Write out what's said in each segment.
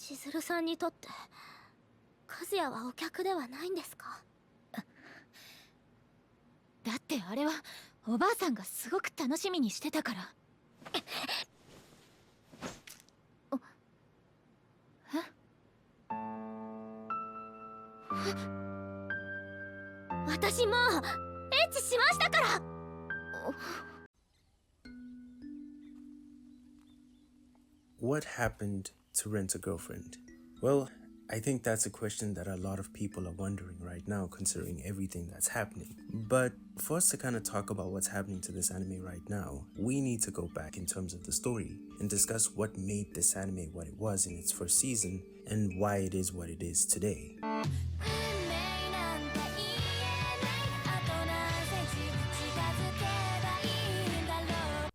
千鶴さんにとって和也はお客ではないんですか？だってあれはおばあさんがすごく楽しみにしてたから。私もうエッチしましたから。What happened to Rent a Girlfriend? Well, I think that's a question that a lot of people are wondering right now, considering everything that's happening. But for us to kind of talk about what's happening to this anime right now, we need to go back in terms of the story and discuss what made this anime what it was in its first season and why it is what it is today.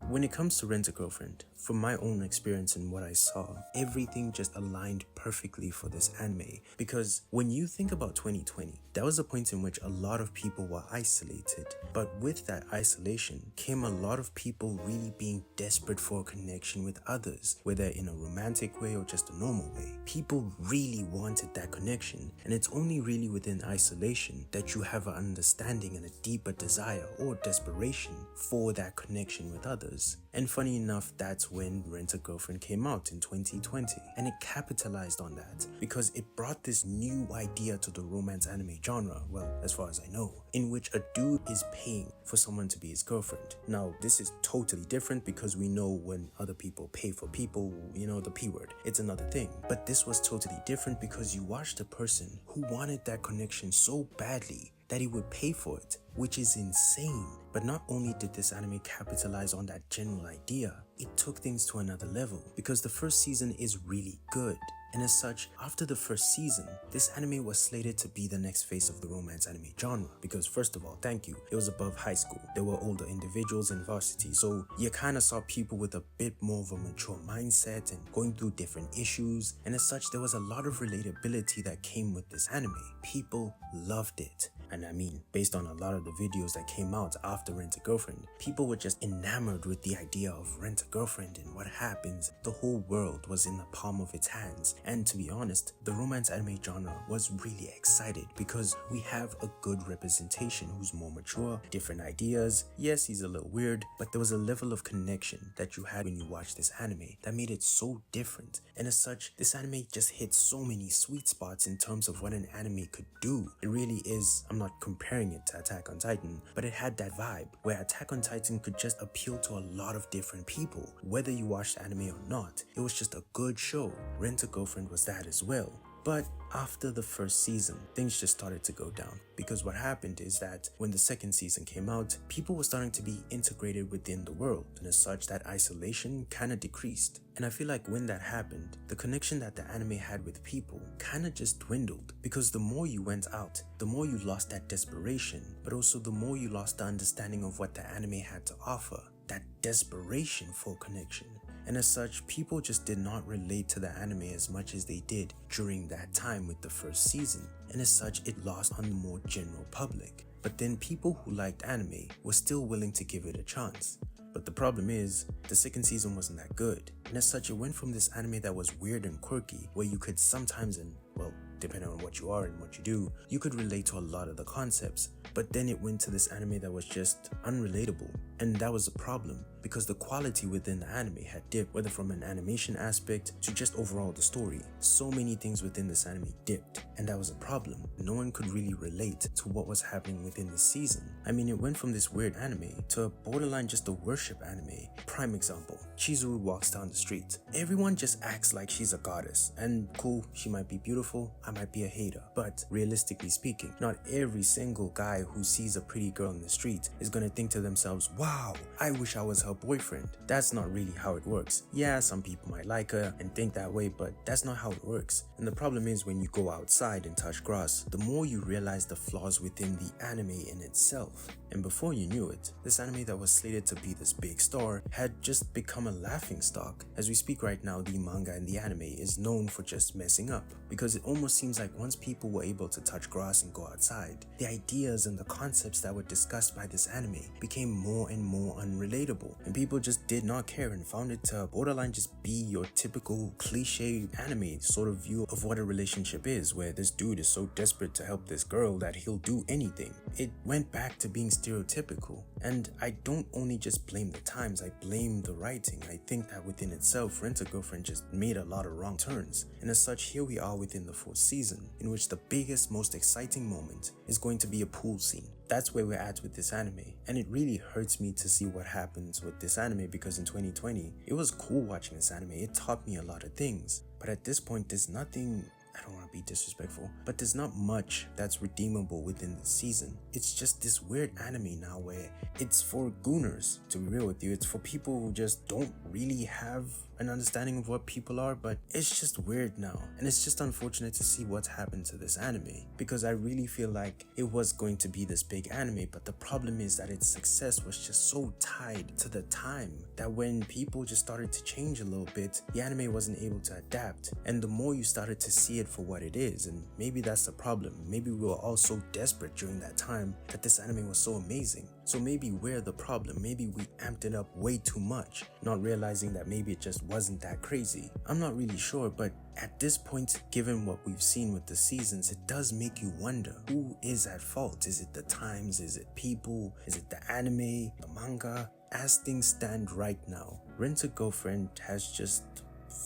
When it comes to Rent a Girlfriend, from my own experience and what I saw, everything just aligned perfectly for this anime. Because when you think about 2020, that was a point in which a lot of people were isolated. But with that isolation came a lot of people really being desperate for a connection with others, whether in a romantic way or just a normal way. People really wanted that connection, and it's only really within isolation that you have an understanding and a deeper desire or desperation for that connection with others. And funny enough, that's when Rent a Girlfriend came out in 2020, and it capitalized on that because it brought this new idea to the romance anime genre, well, as far as I know, in which a dude is paying for someone to be his girlfriend. Now, this is totally different because we know when other people pay for people, you know, the P word, it's another thing. But this was totally different because you watched a person who wanted that connection so badly that he would pay for it, which is insane. But not only did this anime capitalize on that general idea, it took things to another level because the first season is really good. And as such, after the first season, this anime was slated to be the next face of the romance anime genre because first of all, thank you, it was above high school. There were older individuals in varsity, so you kind of saw people with a bit more of a mature mindset and going through different issues, and as such, there was a lot of relatability that came with this anime. People loved it. And I mean, based on a lot of the videos that came out after Rent a Girlfriend, people were just enamored with the idea of Rent a Girlfriend and what happens. The whole world was in the palm of its hands. And to be honest, the romance anime genre was really excited because we have a good representation who's more mature, different ideas. Yes, he's a little weird, but there was a level of connection that you had when you watched this anime that made it so different. And as such, this anime just hit so many sweet spots in terms of what an anime could do. It really is, I'm not comparing it to Attack on Titan, but it had that vibe where Attack on Titan could just appeal to a lot of different people. Whether you watched anime or not, it was just a good show. Rent a Girlfriend was that as well. But after the first season, things just started to go down because what happened is that when the second season came out, people were starting to be integrated within the world, and as such, that isolation kind of decreased. And I feel like when that happened, the connection that the anime had with people kind of just dwindled because the more you went out, the more you lost that desperation, but also the more you lost the understanding of what the anime had to offer, that desperation for connection. And as such, people just did not relate to the anime as much as they did during that time with the first season, and as such, it lost on the more general public. But then people who liked anime were still willing to give it a chance. But the problem is, the second season wasn't that good, and as such, it went from this anime that was weird and quirky, where you could sometimes, and well, depending on what you are and what you do, you could relate to a lot of the concepts, but then it went to this anime that was just unrelatable. And that was a problem because the quality within the anime had dipped, whether from an animation aspect to just overall the story. So many things within this anime dipped, and that was a problem. No one could really relate to what was happening within the season. I mean, it went from this weird anime to a borderline just a worship anime. Prime example, Chizuru walks down the street. Everyone just acts like she's a goddess, and cool, she might be beautiful, I might be a hater, but realistically speaking, not every single guy who sees a pretty girl in the street is gonna think to themselves, wow, I wish I was her boyfriend. That's not really how it works. Yeah, some people might like her and think that way, but that's not how it works. And the problem is when you go outside and touch grass, the more you realize the flaws within the anime in itself. And before you knew it, this anime that was slated to be this big star had just become a laughingstock. As we speak right now, the manga and the anime is known for just messing up, because it almost seems like once people were able to touch grass and go outside, the ideas and the concepts that were discussed by this anime became more and more unrelatable. and people just did not care and found it to borderline just be your typical cliche anime sort of view of what a relationship is, where this dude is so desperate to help this girl that he'll do anything. It went back to being stereotypical, and I don't only just blame the times, I blame the writing. I think that within itself, Rent-a-Girlfriend just made a lot of wrong turns, and as such, here we are within the 4th season, in which the biggest, most exciting moment is going to be a pool scene. That's where we're at with this anime, and it really hurts me to see what happens with this anime, because in 2020, it was cool watching this anime. It taught me a lot of things, but at this point, there's nothing, I don't want to be disrespectful, but there's not much that's redeemable within the season. It's just this weird anime now where it's for gooners, to be real with you. It's for people who just don't really have an understanding of what people are, but it's just weird now. And it's just unfortunate to see what's happened to this anime, because I really feel like it was going to be this big anime, but the problem is that its success was just so tied to the time that when people just started to change a little bit, the anime wasn't able to adapt. And the more you started to see it for what it is, and maybe that's the problem. Maybe we were all so desperate during that time that this anime was so amazing. So maybe we're the problem. Maybe we amped it up way too much, not realizing that maybe it just wasn't that crazy. I'm not really sure, but at this point, given what we've seen with the seasons, it does make you wonder, who is at fault? Is it the times? Is it people? Is it the anime, the manga? As things stand right now, Rent-a-Girlfriend has just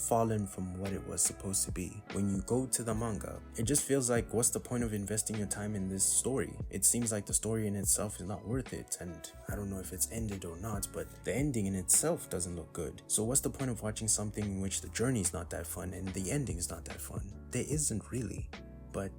fallen from what it was supposed to be. When you go to the manga, it just feels like, what's the point of investing your time in this story? It seems like the story in itself is not worth it, and I don't know if it's ended or not, but the ending in itself doesn't look good. So what's the point of watching something in which the journey is not that fun and the ending is not that fun? There isn't really, but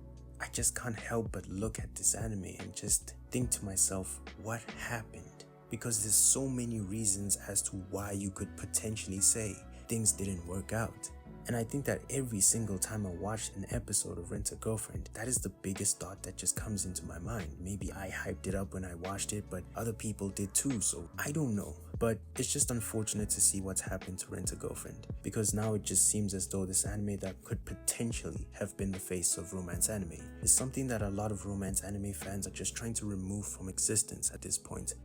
I just can't help but look at this anime and just think to myself, what happened? Because there's so many reasons as to why you could potentially say things didn't work out. And I think that every single time I watch an episode of Rent-a-Girlfriend, that is the biggest thought that just comes into my mind. Maybe I hyped it up when I watched it, but other people did too, so I don't know. But it's just unfortunate to see what's happened to Rent-a-Girlfriend, because now it just seems as though this anime that could potentially have been the face of romance anime is something that a lot of romance anime fans are just trying to remove from existence at this point.